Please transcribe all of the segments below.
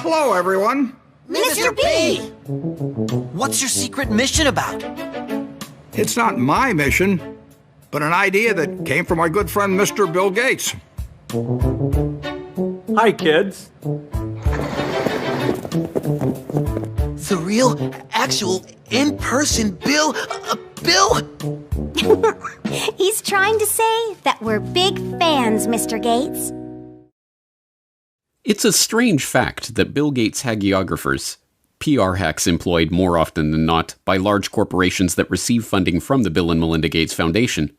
Hello, everyone. Mr. B! What's your secret mission about? It's not my mission, but an idea that came from my good friend, Mr. Bill Γκέιτς. Hi, kids. The real, actual, in-person Bill... Bill? He's trying to say that we're big fans, Mr. Γκέιτς. It's a strange fact that Bill Γκέιτς hagiographers, PR hacks employed more often than not by large corporations that receive funding from the Bill and Melinda Gates Foundation,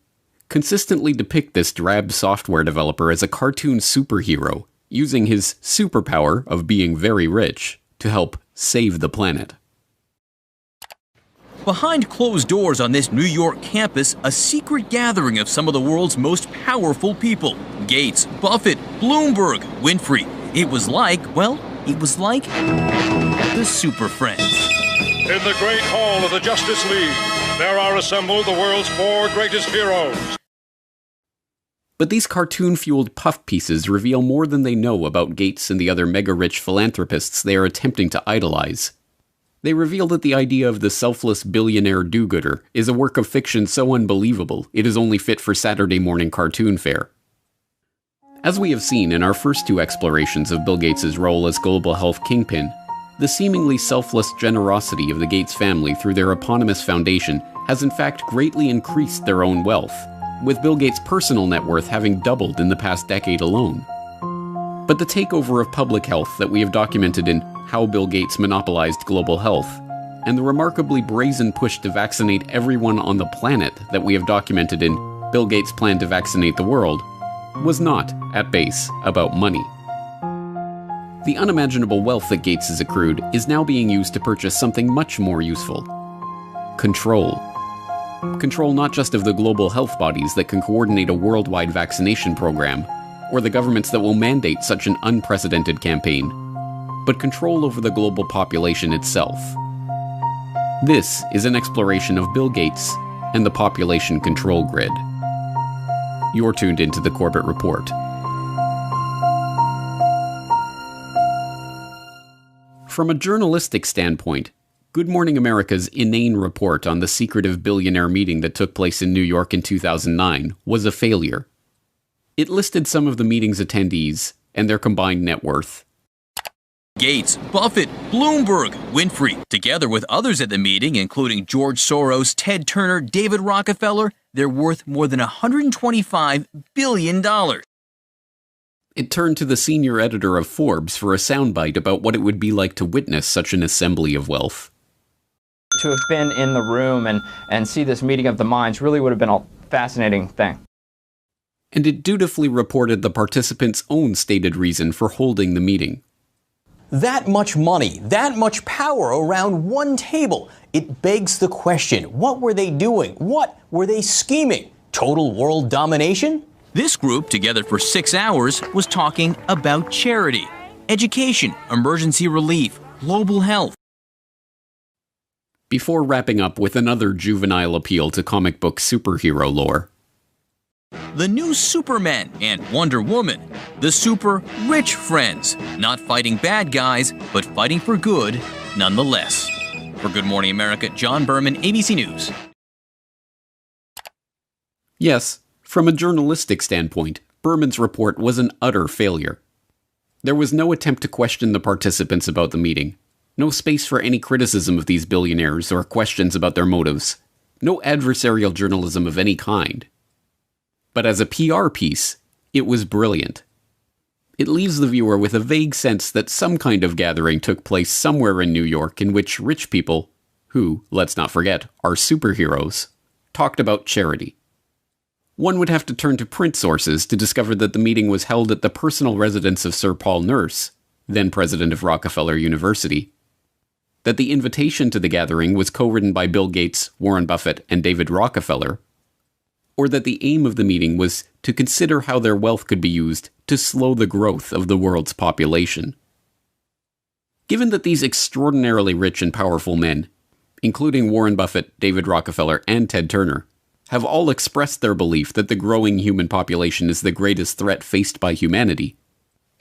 consistently depict this drab software developer as a cartoon superhero, using his superpower of being very rich to help save the planet. Behind closed doors on this New York campus, a secret gathering of some of the world's most powerful people. Gates, Buffett, Bloomberg, Winfrey. It was like the Super Friends. In the great hall of the Justice League, there are assembled the world's 4 greatest heroes. But these cartoon-fueled puff pieces reveal more than they know about Gates and the other mega-rich philanthropists they are attempting to idolize. They reveal that the idea of the selfless billionaire do-gooder is a work of fiction so unbelievable it is only fit for Saturday morning cartoon fare. As we have seen in our first 2 explorations of Bill Gates' role as global health kingpin, the seemingly selfless generosity of the Gates family through their eponymous foundation has in fact greatly increased their own wealth, with Bill Gates' personal net worth having doubled in the past decade alone. But the takeover of public health that we have documented in How Bill Gates Monopolized Global Health, and the remarkably brazen push to vaccinate everyone on the planet that we have documented in Bill Gates' Plan to Vaccinate the World, was not, at base, about money. The unimaginable wealth that Gates has accrued is now being used to purchase something much more useful. Control. Control not just of the global health bodies that can coordinate a worldwide vaccination program, or the governments that will mandate such an unprecedented campaign, but control over the global population itself. This is an exploration of Bill Gates and the population control grid. You're tuned into the Corbett Report. From a journalistic standpoint, Good Morning America's inane report on the secretive billionaire meeting that took place in New York in 2009 was a failure. It listed some of the meeting's attendees and their combined net worth. Gates, Buffett, Bloomberg, Winfrey, together with others at the meeting, including George Soros, Ted Turner, David Rockefeller, they're worth more than $125 billion. It turned to the senior editor of Forbes for a soundbite about what it would be like to witness such an assembly of wealth. To have been in the room and see this meeting of the minds really would have been a fascinating thing. And it dutifully reported the participants' own stated reason for holding the meeting. That much money, that much power around one table. It begs the question, what were they doing? What were they scheming? Total world domination? This group, together for 6 hours, was talking about charity, education, emergency relief, global health. Before wrapping up with another juvenile appeal to comic book superhero lore. The new Superman and Wonder Woman, the super rich friends, not fighting bad guys, but fighting for good nonetheless. For Good Morning America, John Berman, ABC News. Yes, from a journalistic standpoint, Berman's report was an utter failure. There was no attempt to question the participants about the meeting, no space for any criticism of these billionaires or questions about their motives, no adversarial journalism of any kind. But as a PR piece, it was brilliant. It leaves the viewer with a vague sense that some kind of gathering took place somewhere in New York in which rich people, who, let's not forget, are superheroes, talked about charity. One would have to turn to print sources to discover that the meeting was held at the personal residence of Sir Paul Nurse, then president of Rockefeller University, that the invitation to the gathering was co-written by Bill Gates, Warren Buffett, and David Rockefeller, or that the aim of the meeting was to consider how their wealth could be used to slow the growth of the world's population. Given that these extraordinarily rich and powerful men, including Warren Buffett, David Rockefeller, and Ted Turner, have all expressed their belief that the growing human population is the greatest threat faced by humanity,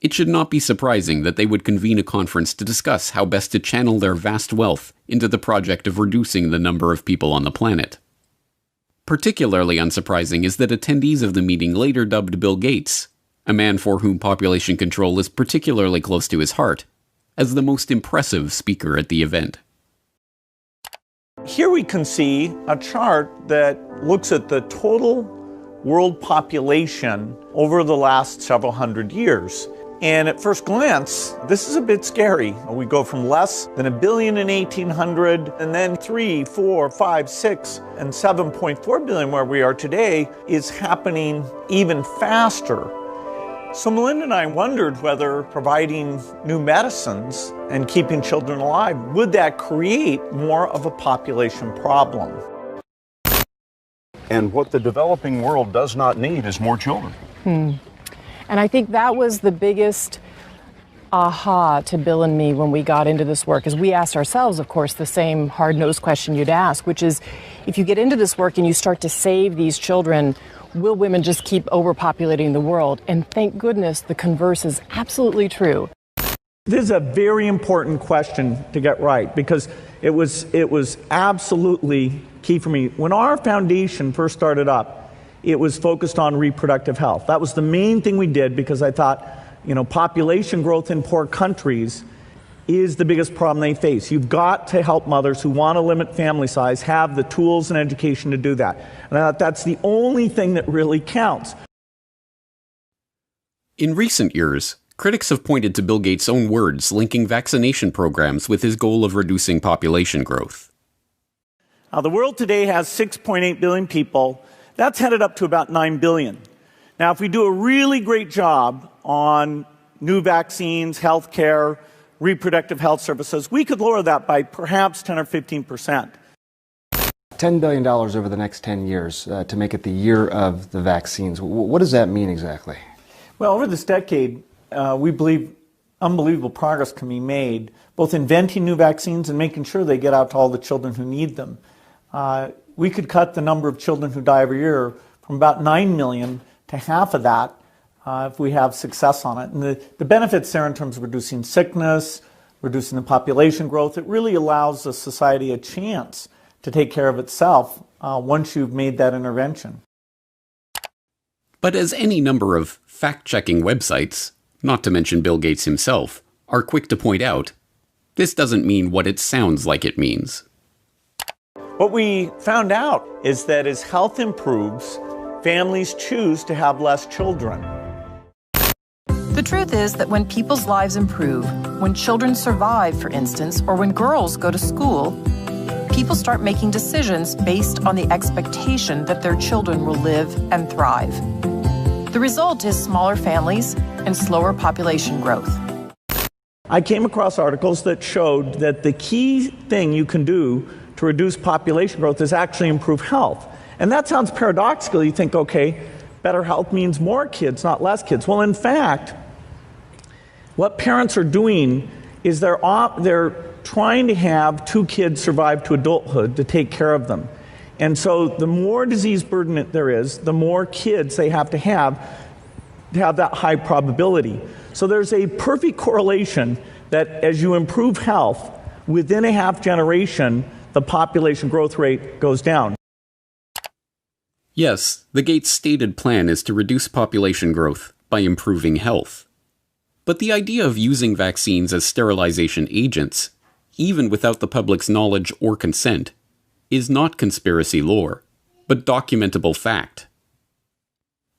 it should not be surprising that they would convene a conference to discuss how best to channel their vast wealth into the project of reducing the number of people on the planet. Particularly unsurprising is that attendees of the meeting later dubbed Bill Ggéitz, a man for whom population control is particularly close to his heart, as the most impressive speaker at the event. Here we can see a chart that looks at the total world population over the last several hundred years. And at first glance, this is a bit scary. We go from less than 1 billion in 1800, and then 3, 4, 5, 6, and 7.4 billion where we are today is happening even faster. So Melinda and I wondered whether providing new medicines and keeping children alive, would that create more of a population problem? And what the developing world does not need is more children. And I think that was the biggest aha to Bill and me when we got into this work, is we asked ourselves, of course, the same hard-nosed question you'd ask, which is, if you get into this work and you start to save these children, will women just keep overpopulating the world? And thank goodness the converse is absolutely true. This is a very important question to get right, because it was absolutely key for me. When our foundation first started up, it was focused on reproductive health. That was the main thing we did, because I thought, population growth in poor countries is the biggest problem they face. You've got to help mothers who want to limit family size have the tools and education to do that. And I thought that's the only thing that really counts. In recent years, critics have pointed to Bill Ggéit's own words linking vaccination programs with his goal of reducing population growth. Now, the world today has 6.8 billion people. That's headed up to about 9 billion. Now, if we do a really great job on new vaccines, healthcare, reproductive health services, we could lower that by perhaps 10 or 15%. $10 billion over the next 10 years to make it the year of the vaccines. What does that mean exactly? Well, over this decade, we believe unbelievable progress can be made, both inventing new vaccines and making sure they get out to all the children who need them. We could cut the number of children who die every year from about 9 million to half of that if we have success on it. And the benefits there in terms of reducing sickness, reducing the population growth, it really allows the society a chance to take care of itself once you've made that intervention. But as any number of fact-checking websites, not to mention Bill Ggéitz himself, are quick to point out, this doesn't mean what it sounds like it means. What we found out is that as health improves, families choose to have less children. The truth is that when people's lives improve, when children survive, for instance, or when girls go to school, people start making decisions based on the expectation that their children will live and thrive. The result is smaller families and slower population growth. I came across articles that showed that the key thing you can do to reduce population growth is actually improve health. And that sounds paradoxical. You think, okay, better health means more kids, not less kids. Well, in fact, what parents are doing is they're trying to have 2 kids survive to adulthood to take care of them. And so the more disease burden there is, the more kids they have that high probability. So there's a perfect correlation that as you improve health, within a half generation, the population growth rate goes down. Yes, the Ggéitz stated plan is to reduce population growth by improving health. But the idea of using vaccines as sterilization agents, even without the public's knowledge or consent, is not conspiracy lore, but documentable fact.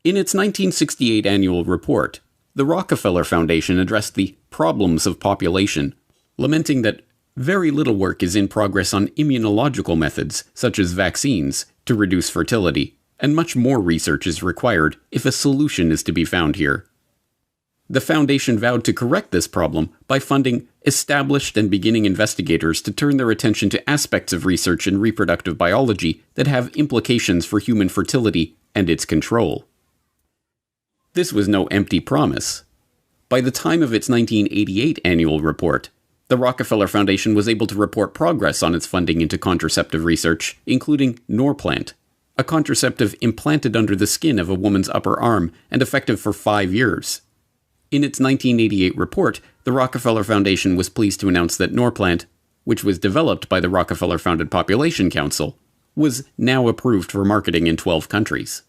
In its 1968 annual report, the Rockefeller Foundation addressed the problems of population, lamenting that very little work is in progress on immunological methods, such as vaccines, to reduce fertility, and much more research is required if a solution is to be found here. The Foundation vowed to correct this problem by funding established and beginning investigators to turn their attention to aspects of research in reproductive biology that have implications for human fertility and its control. This was no empty promise. By the time of its 1988 annual report, the Rockefeller Foundation was able to report progress on its funding into contraceptive research, including Norplant, a contraceptive implanted under the skin of a woman's upper arm and effective for 5 years. In its 1988 report, the Rockefeller Foundation was pleased to announce that Norplant, which was developed by the Rockefeller-founded Population Council, was now approved for marketing in 12 countries.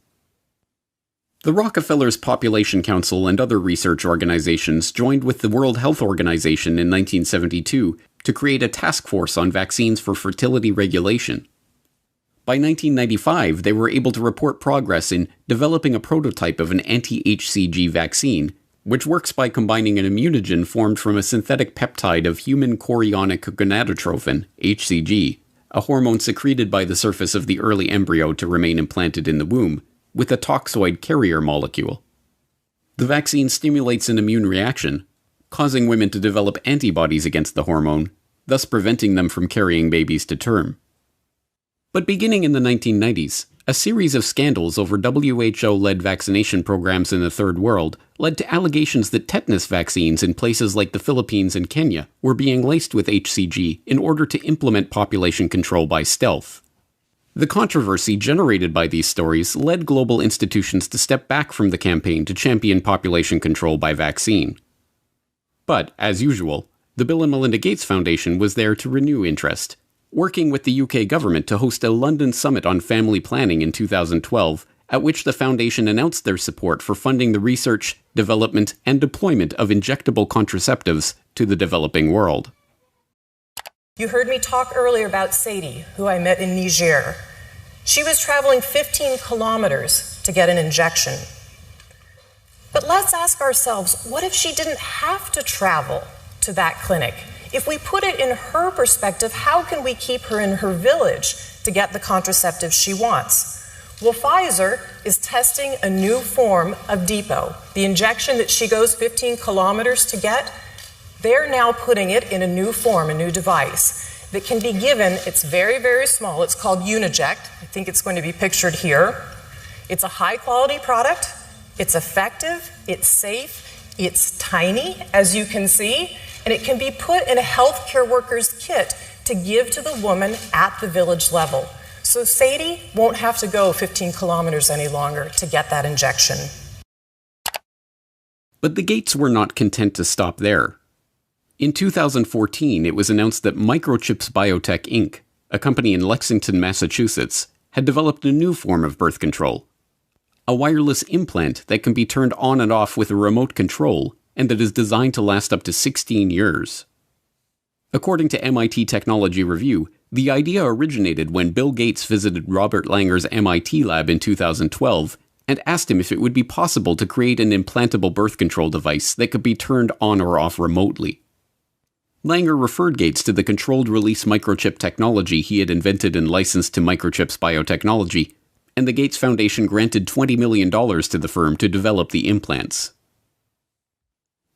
The Rockefeller's Population Council and other research organizations joined with the World Health Organization in 1972 to create a task force on vaccines for fertility regulation. By 1995, they were able to report progress in developing a prototype of an anti-HCG vaccine, which works by combining an immunogen formed from a synthetic peptide of human chorionic gonadotrophin, HCG, a hormone secreted by the surface of the early embryo to remain implanted in the womb, with a toxoid carrier molecule. The vaccine stimulates an immune reaction, causing women to develop antibodies against the hormone, thus preventing them from carrying babies to term. But beginning in the 1990s, a series of scandals over WHO-led vaccination programs in the Third World led to allegations that tetanus vaccines in places like the Philippines and Kenya were being laced with HCG in order to implement population control by stealth. The controversy generated by these stories led global institutions to step back from the campaign to champion population control by vaccine. But, as usual, the Bill and Melinda Gates Foundation was there to renew interest, working with the UK government to host a London summit on family planning in 2012, at which the foundation announced their support for funding the research, development, and deployment of injectable contraceptives to the developing world. You heard me talk earlier about Sadie, who I met in Niger. She was traveling 15 kilometers to get an injection. But let's ask ourselves, what if she didn't have to travel to that clinic? If we put it in her perspective, how can we keep her in her village to get the contraceptive she wants? Well, Pfizer is testing a new form of depot. The injection that she goes 15 kilometers to get, they're now putting it in a new form, a new device that can be given. It's very, very small. It's called Uniject. I think it's going to be pictured here. It's a high-quality product. It's effective. It's safe. It's tiny, as you can see. And it can be put in a healthcare worker's kit to give to the woman at the village level. So Sadie won't have to go 15 kilometers any longer to get that injection. But the Gates were not content to stop there. In 2014, it was announced that Microchips Biotech Inc., a company in Lexington, Massachusetts, had developed a new form of birth control. A wireless implant that can be turned on and off with a remote control and that is designed to last up to 16 years. According to MIT Technology Review, the idea originated when Bill Gates visited Robert Langer's MIT lab in 2012 and asked him if it would be possible to create an implantable birth control device that could be turned on or off remotely. Langer referred Gates to the controlled release microchip technology he had invented and licensed to Microchips Biotechnology, and the Gates Foundation granted $20 million to the firm to develop the implants.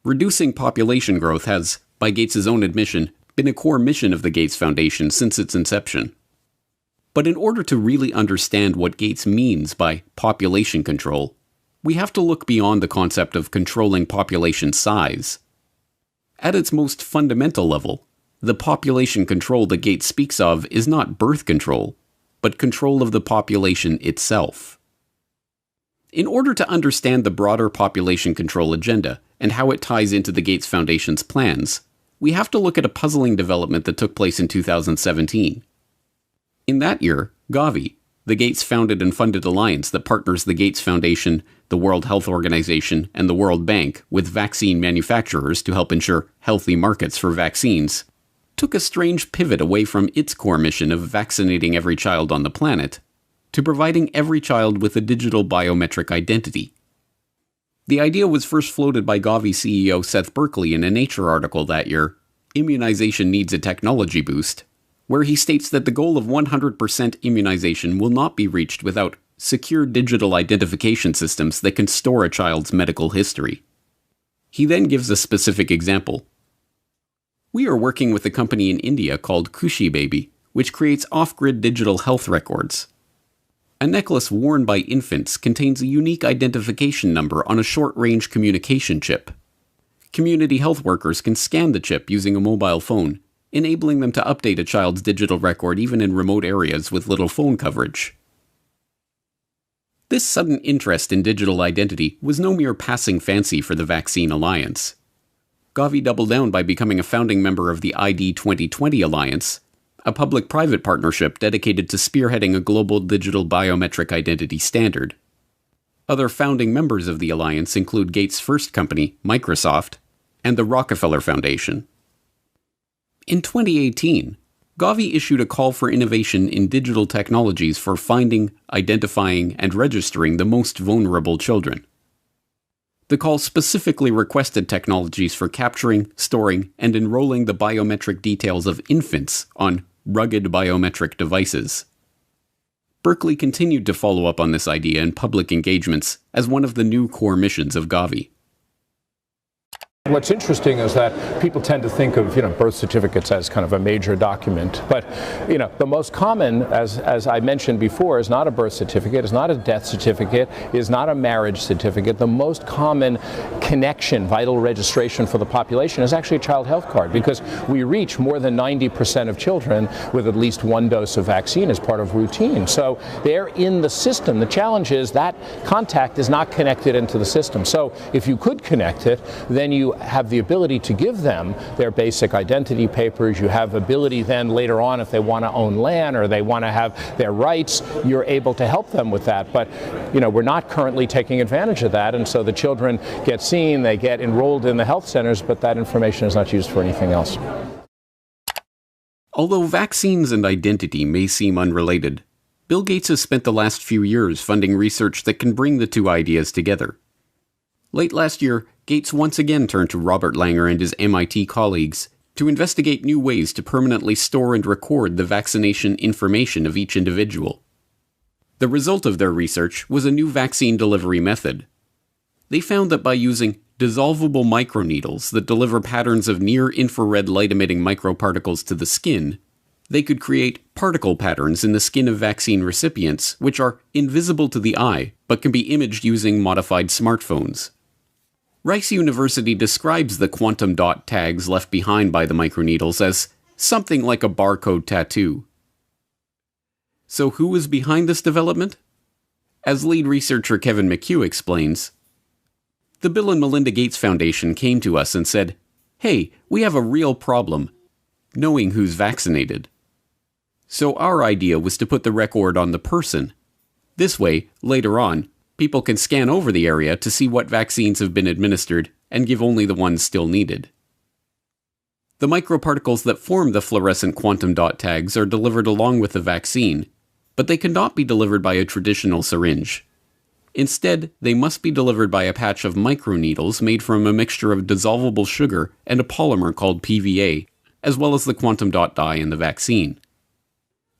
Reducing population growth has, by Gates' own admission, been a core mission of the Gates Foundation since its inception. But in order to really understand what Gates means by population control, we have to look beyond the concept of controlling population size. At its most fundamental level, the population control that Gates speaks of is not birth control, but control of the population itself. In order to understand the broader population control agenda and how it ties into the Gates Foundation's plans, we have to look at a puzzling development that took place in 2017. In that year, Gavi, the Gates-founded and funded alliance that partners the Gates Foundation, the World Health Organization, and the World Bank with vaccine manufacturers to help ensure healthy markets for vaccines, took a strange pivot away from its core mission of vaccinating every child on the planet to providing every child with a digital biometric identity. The idea was first floated by Gavi CEO Seth Berkley in a Nature article that year, Immunization Needs a Technology Boost, where he states that the goal of 100% immunization will not be reached without secure digital identification systems that can store a child's medical history. He then gives a specific example. We are working with a company in India called Kushi Baby, which creates off-grid digital health records. A necklace worn by infants contains a unique identification number on a short-range communication chip. Community health workers can scan the chip using a mobile phone, enabling them to update a child's digital record even in remote areas with little phone coverage. This sudden interest in digital identity was no mere passing fancy for the Vaccine Alliance. Gavi doubled down by becoming a founding member of the ID 2020 Alliance, a public-private partnership dedicated to spearheading a global digital biometric identity standard. Other founding members of the alliance include Gates' first company, Microsoft, and the Rockefeller Foundation. In 2018, Gavi issued a call for innovation in digital technologies for finding, identifying, and registering the most vulnerable children. The call specifically requested technologies for capturing, storing, and enrolling the biometric details of infants on rugged biometric devices. Berkeley continued to follow up on this idea in public engagements as one of the new core missions of Gavi. What's interesting is that people tend to think of, birth certificates as kind of a major document, but, the most common, as I mentioned before, is not a birth certificate, is not a death certificate, is not a marriage certificate. The most common connection, vital registration for the population is actually a child health card, because we reach more than 90% of children with at least one dose of vaccine as part of routine. So they're in the system. The challenge is that contact is not connected into the system. So if you could connect it, then you have the ability to give them their basic identity papers. You have ability then later on, if they want to own land or they want to have their rights, you're able to help them with that. But, we're not currently taking advantage of that. And so the children get seen, they get enrolled in the health centers, but that information is not used for anything else. Although vaccines and identity may seem unrelated, Bill Gates has spent the last few years funding research that can bring the two ideas together. Late last year, Gates once again turned to Robert Langer and his MIT colleagues to investigate new ways to permanently store and record the vaccination information of each individual. The result of their research was a new vaccine delivery method. They found that by using dissolvable microneedles that deliver patterns of near-infrared light-emitting microparticles to the skin, they could create particle patterns in the skin of vaccine recipients which are invisible to the eye but can be imaged using modified smartphones. Rice University describes the quantum dot tags left behind by the microneedles as something like a barcode tattoo. So who was behind this development? As lead researcher Kevin McHugh explains, the Bill and Melinda Gates Foundation came to us and said, "Hey, we have a real problem, knowing who's vaccinated." So our idea was to put the record on the person. This way, later on, people can scan over the area to see what vaccines have been administered and give only the ones still needed. The microparticles that form the fluorescent quantum dot tags are delivered along with the vaccine, but they cannot be delivered by a traditional syringe. Instead, they must be delivered by a patch of microneedles made from a mixture of dissolvable sugar and a polymer called PVA, as well as the quantum dot dye in the vaccine.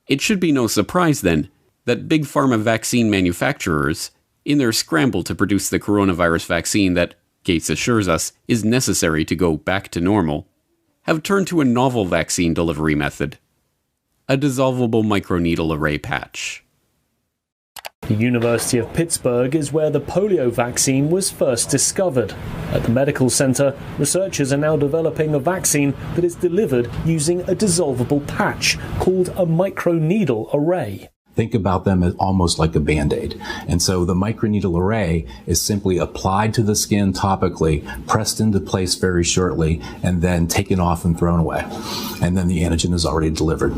It should be no surprise, then, that big pharma vaccine manufacturers, in their scramble to produce the coronavirus vaccine that, Gates assures us, is necessary to go back to normal, have turned to a novel vaccine delivery method: a dissolvable microneedle array patch. The University of Pittsburgh is where the polio vaccine was first discovered. At the medical center, researchers are now developing a vaccine that is delivered using a dissolvable patch called a microneedle array. Think about them as almost like a Band-Aid. And so the microneedle array is simply applied to the skin topically, pressed into place very shortly, and then taken off and thrown away. And then the antigen is already delivered.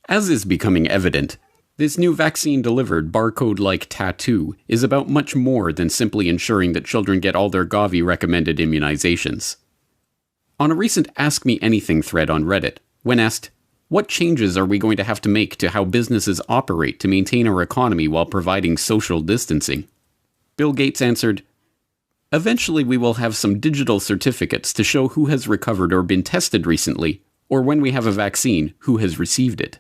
As is becoming evident, this new vaccine-delivered barcode-like tattoo is about much more than simply ensuring that children get all their Gavi-recommended immunizations. On a recent Ask Me Anything thread on Reddit, when asked, "What changes are we going to have to make to how businesses operate to maintain our economy while providing social distancing?" Bill Gates answered, "Eventually we will have some digital certificates to show who has recovered or been tested recently, or when we have a vaccine, who has received it."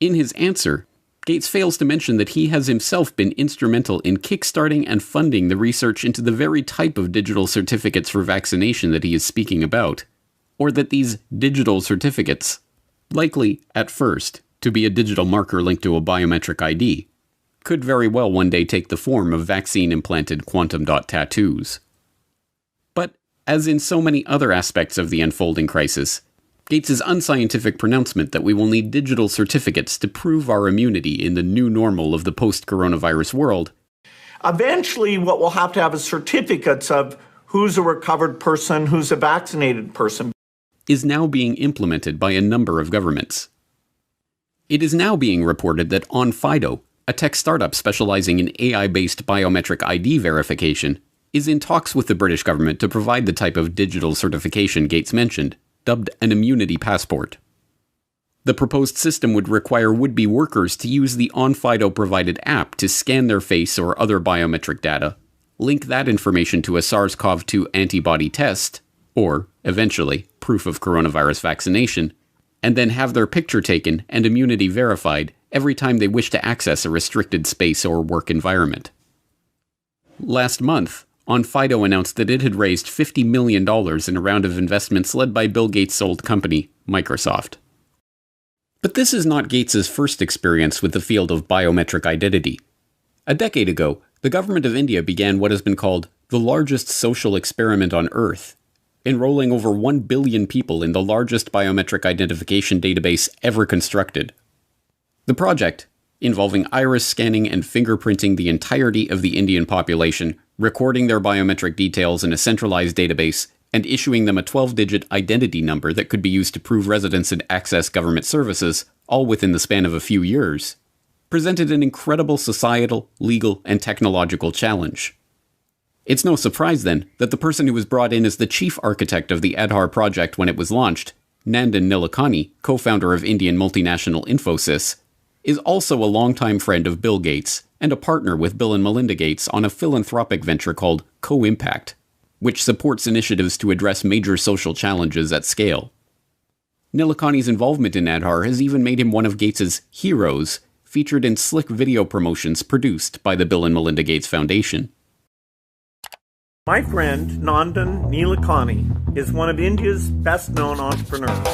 In his answer, Gates fails to mention that he has himself been instrumental in kickstarting and funding the research into the very type of digital certificates for vaccination that he is speaking about, or that these digital certificates, likely, at first, to be a digital marker linked to a biometric ID, could very well one day take the form of vaccine-implanted quantum dot tattoos. But, as in so many other aspects of the unfolding crisis, Gates's unscientific pronouncement that we will need digital certificates to prove our immunity in the new normal of the post-coronavirus world. Eventually, what we'll have to have is certificates of who's a recovered person, who's a vaccinated person. Is now being implemented by a number of governments. It is now being reported that OnFido, a tech startup specializing in AI-based biometric ID verification, is in talks with the British government to provide the type of digital certification Gates mentioned, dubbed an immunity passport. The proposed system would require would-be workers to use the OnFido-provided app to scan their face or other biometric data, link that information to a SARS-CoV-2 antibody test, or, eventually, proof of coronavirus vaccination, and then have their picture taken and immunity verified every time they wish to access a restricted space or work environment. Last month, OnFido announced that it had raised $50 million in a round of investments led by Bill Gates's old company, Microsoft. But this is not Gates's first experience with the field of biometric identity. A decade ago, the government of India began what has been called the largest social experiment on Earth, enrolling over 1 billion people in the largest biometric identification database ever constructed. The project, involving iris scanning and fingerprinting the entirety of the Indian population, recording their biometric details in a centralized database, and issuing them a 12-digit identity number that could be used to prove residence and access government services, all within the span of a few years, presented an incredible societal, legal, and technological challenge. It's no surprise, then, that the person who was brought in as the chief architect of the Aadhaar project when it was launched, Nandan Nilekani, co-founder of Indian multinational Infosys, is also a longtime friend of Bill Gates and a partner with Bill and Melinda Gates on a philanthropic venture called Co-Impact, which supports initiatives to address major social challenges at scale. Nilekani's involvement in Aadhaar has even made him one of Gates's heroes, featured in slick video promotions produced by the Bill and Melinda Gates Foundation. My friend Nandan Nilekani is one of India's best-known entrepreneurs.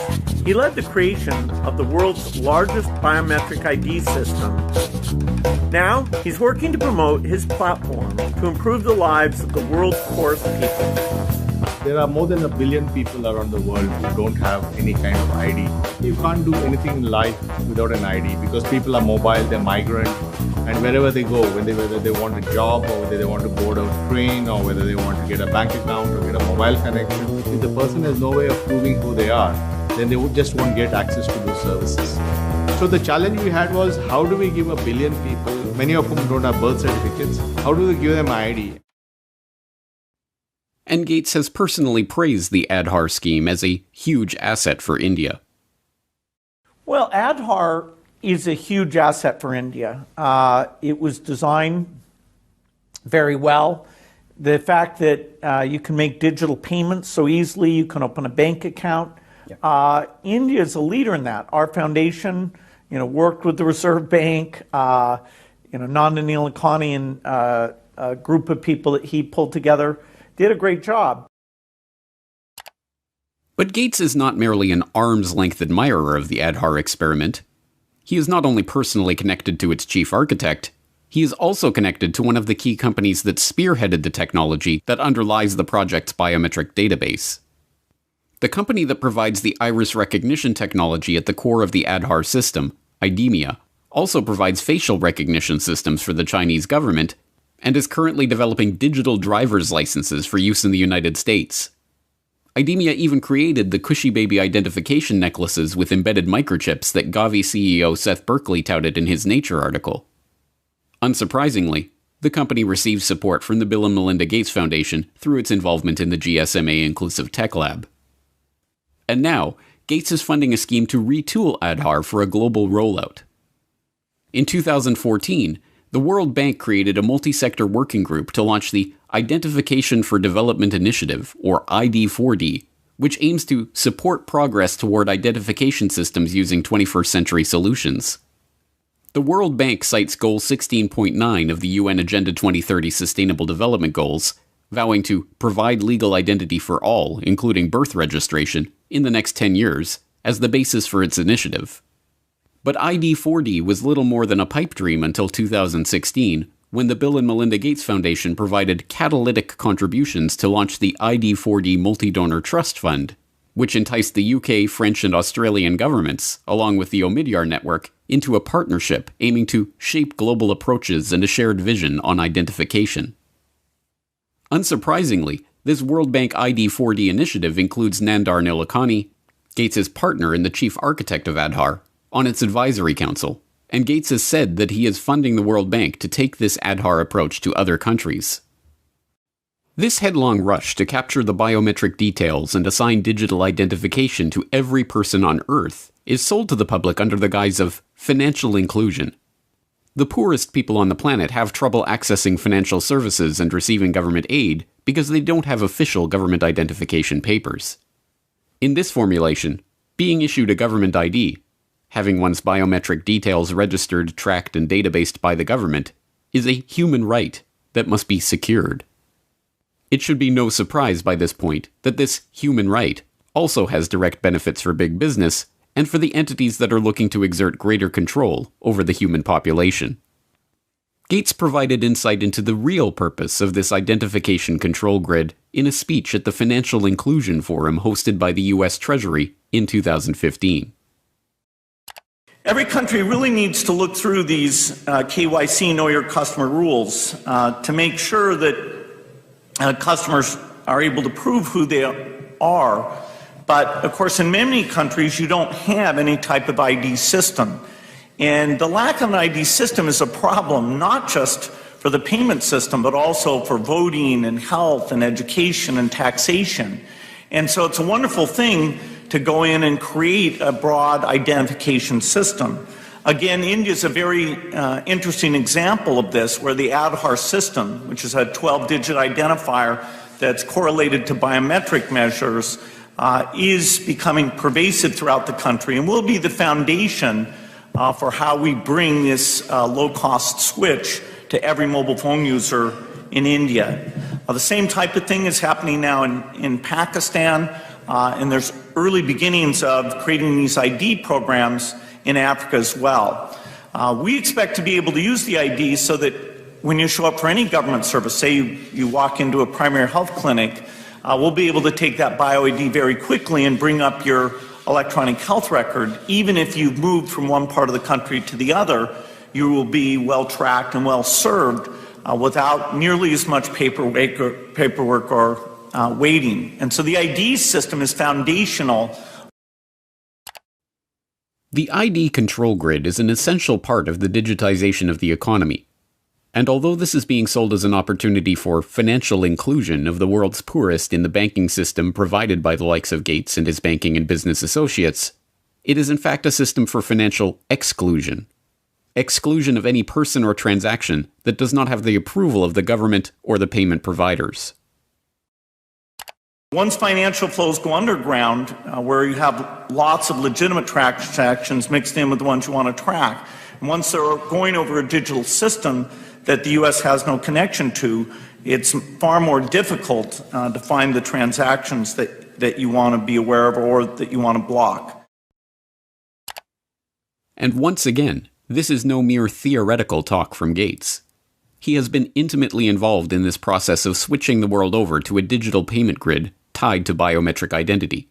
He led the creation of the world's largest biometric ID system. Now, he's working to promote his platform to improve the lives of the world's poorest people. There are more than 1 billion people around the world who don't have any kind of ID. You can't do anything in life without an ID because people are mobile, they're migrant, and wherever they go, whether they want a job or whether they want to board a train or whether they want to get a bank account or get a mobile connection, if the person has no way of proving who they are, then they just won't get access to those services. So the challenge we had was, how do we give 1 billion people, many of whom don't have birth certificates, how do we give them ID? And Gates has personally praised the Aadhaar scheme as a huge asset for India. Well, Aadhaar is a huge asset for India. It was designed very well. The fact that you can make digital payments so easily, you can open a bank account. India is a leader in that. Our foundation, worked with the Reserve Bank. Nandan Nilekani and a group of people that he pulled together did a great job. But Gates is not merely an arm's-length admirer of the Aadhaar experiment. He is not only personally connected to its chief architect, he is also connected to one of the key companies that spearheaded the technology that underlies the project's biometric database. The company that provides the iris recognition technology at the core of the Aadhaar system, IDEMIA, also provides facial recognition systems for the Chinese government and is currently developing digital driver's licenses for use in the United States. IDEMIA even created the Cushy Baby identification necklaces with embedded microchips that Gavi CEO Seth Berkley touted in his Nature article. Unsurprisingly, the company receives support from the Bill and Melinda Gates Foundation through its involvement in the GSMA Inclusive Tech Lab. And now, Gates is funding a scheme to retool Aadhaar for a global rollout. In 2014, the World Bank created a multi-sector working group to launch the Identification for Development Initiative, or ID4D, which aims to support progress toward identification systems using 21st century solutions. The World Bank cites Goal 16.9 of the UN Agenda 2030 Sustainable Development Goals, vowing to provide legal identity for all, including birth registration, in the next 10 years, as the basis for its initiative. But ID4D was little more than a pipe dream until 2016, when the Bill and Melinda Gates Foundation provided catalytic contributions to launch the ID4D Multi-Donor Trust Fund, which enticed the UK, French, and Australian governments, along with the Omidyar network, into a partnership aiming to shape global approaches and a shared vision on identification. Unsurprisingly, this World Bank ID4D initiative includes Nandar Nilekani, Gates's partner and the chief architect of Aadhaar, on its advisory council, and Gates has said that he is funding the World Bank to take this Aadhaar approach to other countries. This headlong rush to capture the biometric details and assign digital identification to every person on Earth is sold to the public under the guise of financial inclusion. The poorest people on the planet have trouble accessing financial services and receiving government aid because they don't have official government identification papers. In this formulation, being issued a government ID, having one's biometric details registered, tracked, and databased by the government, is a human right that must be secured. It should be no surprise by this point that this human right also has direct benefits for big business and for the entities that are looking to exert greater control over the human population. Gates provided insight into the real purpose of this identification control grid in a speech at the Financial Inclusion Forum hosted by the US Treasury in 2015. Every country really needs to look through these KYC, Know Your Customer rules, to make sure that customers are able to prove who they are. But of course, in many countries, you don't have any type of ID system. And the lack of an ID system is a problem, not just for the payment system, but also for voting and health and education and taxation. And so it's a wonderful thing to go in and create a broad identification system. Again, India is a very interesting example of this, where the Aadhaar system, which is a 12-digit identifier that's correlated to biometric measures, is becoming pervasive throughout the country and will be the foundation for how we bring this low-cost switch to every mobile phone user in India. The same type of thing is happening now in Pakistan, and there's early beginnings of creating these ID programs in Africa as well. We expect to be able to use the ID so that when you show up for any government service, say you walk into a primary health clinic, we'll be able to take that bio-ID very quickly and bring up your electronic health record. Even if you've moved from one part of the country to the other, you will be well tracked and well served without nearly as much paperwork or waiting. And so the ID system is foundational. The ID control grid is an essential part of the digitization of the economy. And although this is being sold as an opportunity for financial inclusion of the world's poorest in the banking system provided by the likes of Gates and his banking and business associates, it is in fact a system for financial exclusion. Exclusion of any person or transaction that does not have the approval of the government or the payment providers. Once financial flows go underground, where you have lots of legitimate transactions mixed in with the ones you want to track, and once they're going over a digital system that the U.S. has no connection to, it's far more difficult to find the transactions that you want to be aware of or that you want to block. And once again, this is no mere theoretical talk from Gates. He has been intimately involved in this process of switching the world over to a digital payment grid tied to biometric identity.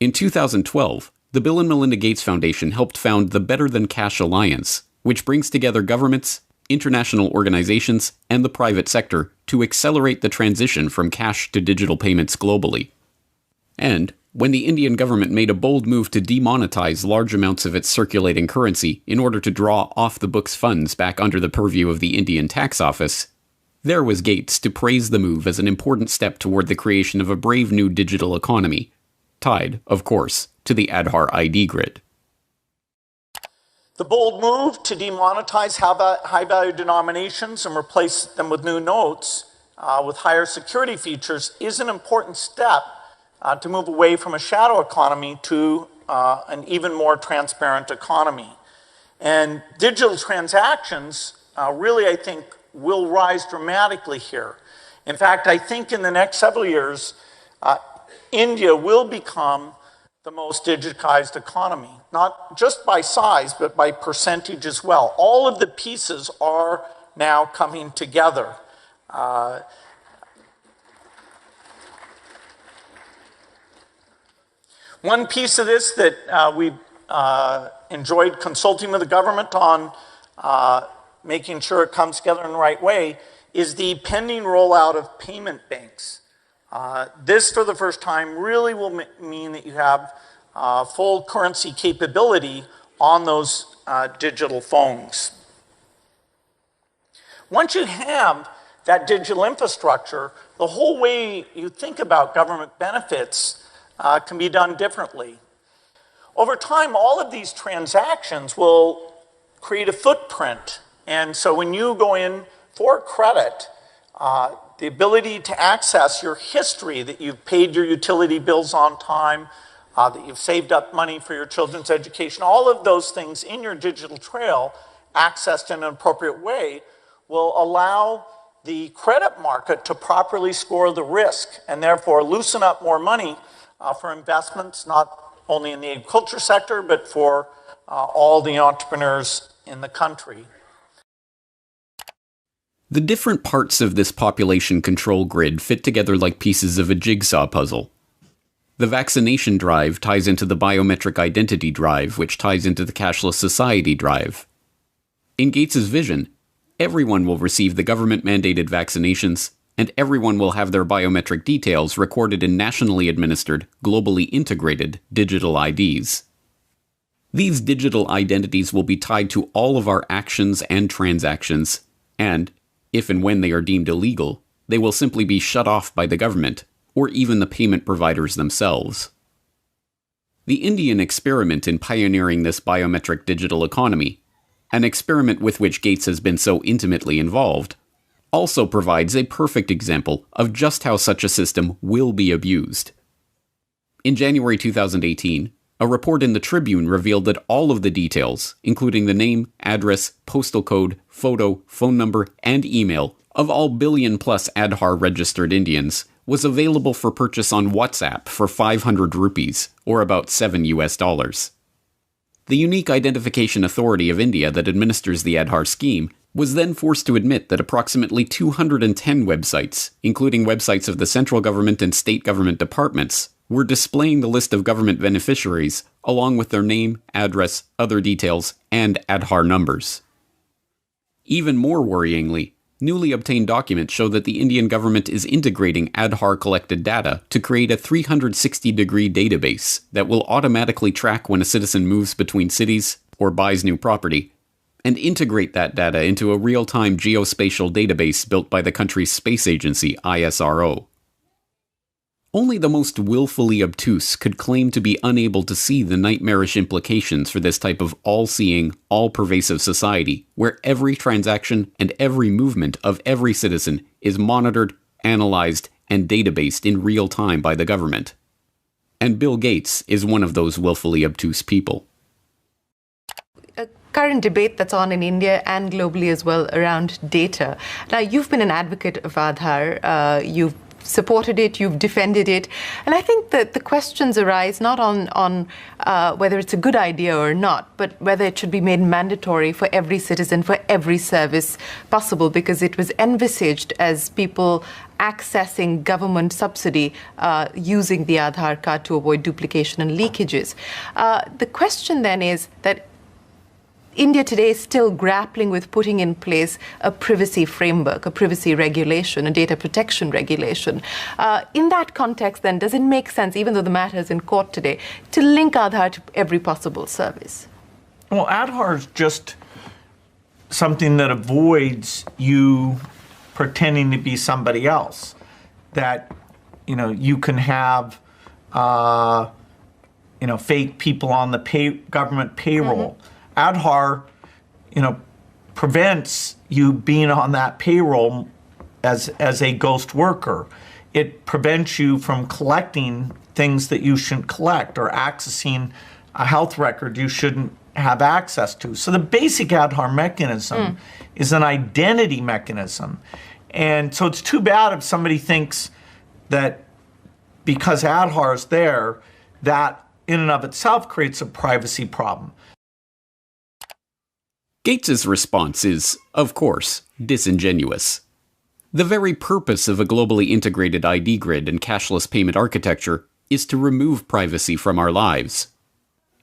In 2012, the Bill and Melinda Gates Foundation helped found the Better Than Cash Alliance, which brings together governments, international organizations, and the private sector to accelerate the transition from cash to digital payments globally. And when the Indian government made a bold move to demonetize large amounts of its circulating currency in order to draw off-the-books funds back under the purview of the Indian tax office, there was Gates to praise the move as an important step toward the creation of a brave new digital economy, tied, of course, to the Aadhaar ID grid. The bold move to demonetize high-value denominations and replace them with new notes with higher security features is an important step to move away from a shadow economy to an even more transparent economy. And digital transactions really, I think, will rise dramatically here. In fact, I think in the next several years, India will become the most digitized economy, not just by size, but by percentage as well. All of the pieces are now coming together. One piece of this that we've enjoyed consulting with the government on making sure it comes together in the right way is the pending rollout of payment banks. This, for the first time, really will mean that you have full currency capability on those digital phones. Once you have that digital infrastructure, the whole way you think about government benefits can be done differently. Over time, all of these transactions will create a footprint. And so when you go in for credit, the ability to access your history, that you've paid your utility bills on time, that you've saved up money for your children's education, all of those things in your digital trail, accessed in an appropriate way, will allow the credit market to properly score the risk and therefore loosen up more money for investments, not only in the agriculture sector, but for all the entrepreneurs in the country. The different parts of this population control grid fit together like pieces of a jigsaw puzzle. The vaccination drive ties into the biometric identity drive, which ties into the cashless society drive. In Gates's vision, everyone will receive the government-mandated vaccinations, and everyone will have their biometric details recorded in nationally administered, globally integrated digital IDs. These digital identities will be tied to all of our actions and transactions, and, if and when they are deemed illegal, they will simply be shut off by the government, or even the payment providers themselves. The Indian experiment in pioneering this biometric digital economy, an experiment with which Gates has been so intimately involved, also provides a perfect example of just how such a system will be abused. In January 2018, a report in the Tribune revealed that all of the details, including the name, address, postal code, photo, phone number, and email of all billion-plus Aadhaar-registered Indians, was available for purchase on WhatsApp for 500 rupees, or about $7. The Unique Identification Authority of India that administers the Aadhaar scheme was then forced to admit that approximately 210 websites, including websites of the central government and state government departments, were displaying the list of government beneficiaries along with their name, address, other details, and Aadhaar numbers. Even more worryingly, newly obtained documents show that the Indian government is integrating Aadhaar-collected data to create a 360-degree database that will automatically track when a citizen moves between cities or buys new property, and integrate that data into a real-time geospatial database built by the country's space agency, ISRO. Only the most willfully obtuse could claim to be unable to see the nightmarish implications for this type of all-seeing, all-pervasive society, where every transaction and every movement of every citizen is monitored, analyzed, and databased in real time by the government. And Bill Gattes is one of those willfully obtuse people. A current debate that's on in India and globally as well around data. Now, you've been an advocate of Aadhaar. You've supported it, you've defended it. And I think that the questions arise not on whether it's a good idea or not, but whether it should be made mandatory for every citizen, for every service possible, because it was envisaged as people accessing government subsidy using the Aadhaar card to avoid duplication and leakages. The question then is that India today is still grappling with putting in place a privacy framework, a privacy regulation, a data protection regulation. In that context, then, does it make sense, even though the matter is in court today, to link Aadhaar to every possible service? Well, Aadhaar is just something that avoids you pretending to be somebody else. That, you can have, fake people on the government payroll. Mm-hmm. Aadhaar, prevents you being on that payroll as a ghost worker. It prevents you from collecting things that you shouldn't collect or accessing a health record you shouldn't have access to. So the basic Aadhaar mechanism is an identity mechanism. And so it's too bad if somebody thinks that because Aadhaar is there, that in and of itself creates a privacy problem. Gates's response is, of course, disingenuous. The very purpose of a globally integrated ID grid and cashless payment architecture is to remove privacy from our lives.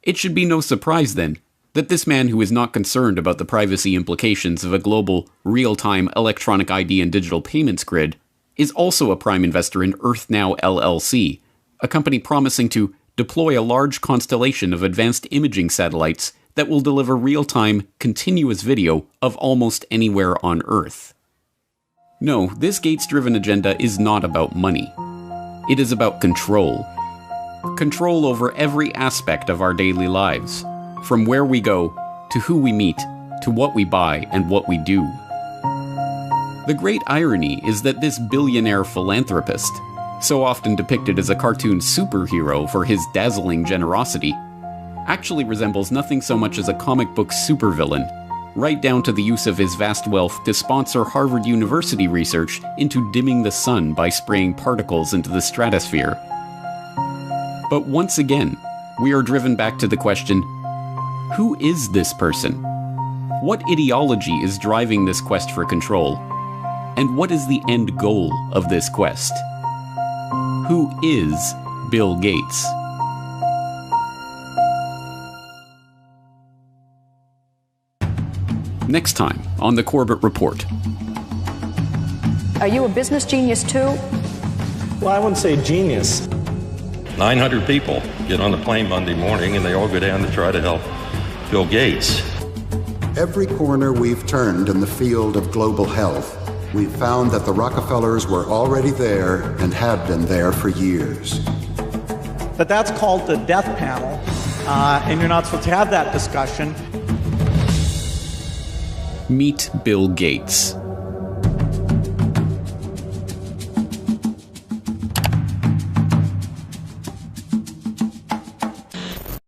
It should be no surprise, then, that this man who is not concerned about the privacy implications of a global, real-time electronic ID and digital payments grid is also a prime investor in EarthNow LLC, a company promising to deploy a large constellation of advanced imaging satellites that will deliver real-time, continuous video of almost anywhere on Earth. No, this Gates-driven agenda is not about money. It is about control. Control over every aspect of our daily lives, from where we go, to who we meet, to what we buy and what we do. The great irony is that this billionaire philanthropist, so often depicted as a cartoon superhero for his dazzling generosity, actually resembles nothing so much as a comic book supervillain, right down to the use of his vast wealth to sponsor Harvard University research into dimming the sun by spraying particles into the stratosphere. But once again, we are driven back to the question, who is this person? What ideology is driving this quest for control? And what is the end goal of this quest? Who is Bill Gates? Next time on the Corbett Report. Are you a business genius too? Well, I wouldn't say genius. 900 people get on the plane Monday morning and they all go down to try to help Bill Gates. Every corner we've turned in the field of global health, we've found that the Rockefellers were already there and had been there for years. But that's called the death panel, and you're not supposed to have that discussion. Meet Bill Gates.